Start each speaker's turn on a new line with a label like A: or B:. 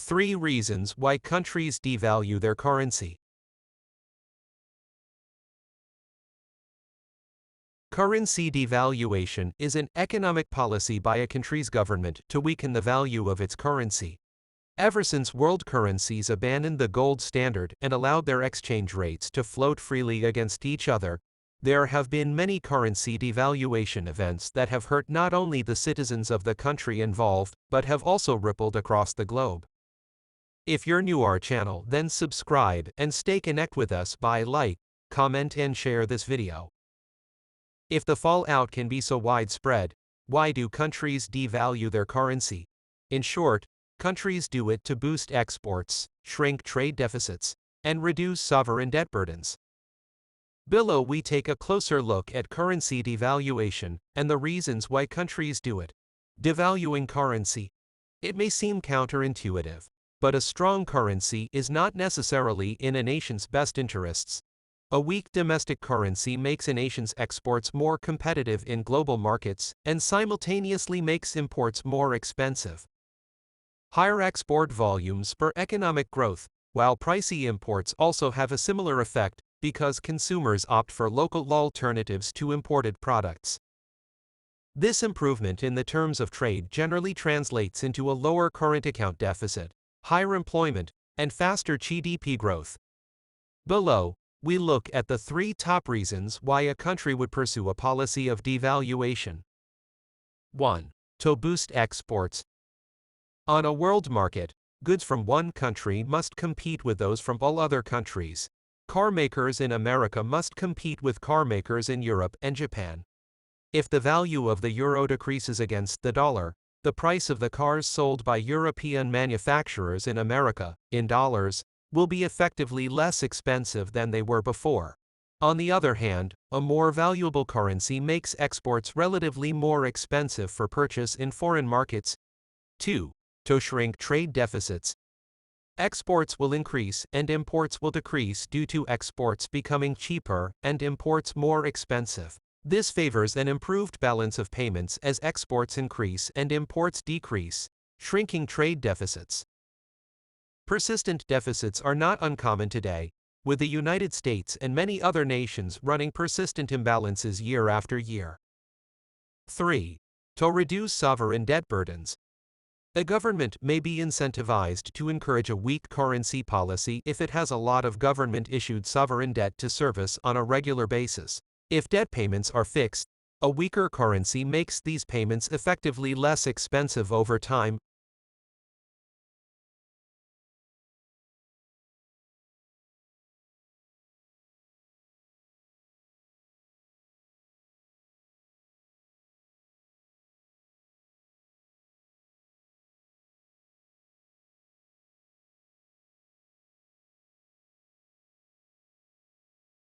A: 3 reasons why countries devalue their currency. Currency devaluation is an economic policy by a country's government to weaken the value of its currency. Ever since world currencies abandoned the gold standard and allowed their exchange rates to float freely against each other, there have been many currency devaluation events that have hurt not only the citizens of the country involved but have also rippled across the globe. If you're new to our channel, then subscribe and stay connected with us by like, comment and share this video. If the fallout can be so widespread, why do countries devalue their currency? In short, countries do it to boost exports, shrink trade deficits, and reduce sovereign debt burdens. Below we take a closer look at currency devaluation and the reasons why countries do it. Devaluing currency. It may seem counterintuitive, but a strong currency is not necessarily in a nation's best interests. A weak domestic currency makes a nation's exports more competitive in global markets and simultaneously makes imports more expensive. Higher export volumes spur economic growth, while pricey imports also have a similar effect because consumers opt for local alternatives to imported products. This improvement in the terms of trade generally translates into a lower current account deficit, higher employment, and faster GDP growth. Below, we look at the 3 top reasons why a country would pursue a policy of devaluation. 1. To boost exports. On a world market, goods from one country must compete with those from all other countries. Car makers in America must compete with car makers in Europe and Japan. If the value of the euro decreases against the dollar, the price of the cars sold by European manufacturers in America, in dollars, will be effectively less expensive than they were before. On the other hand, a more valuable currency makes exports relatively more expensive for purchase in foreign markets. 2. To shrink trade deficits. Exports will increase and imports will decrease due to exports becoming cheaper and imports more expensive. This favors an improved balance of payments as exports increase and imports decrease, shrinking trade deficits. Persistent deficits are not uncommon today, with the United States and many other nations running persistent imbalances year after year. 3. To reduce sovereign debt burdens. A government may be incentivized to encourage a weak currency policy if it has a lot of government-issued sovereign debt to service on a regular basis. If debt payments are fixed, a weaker currency makes these payments effectively less expensive over time,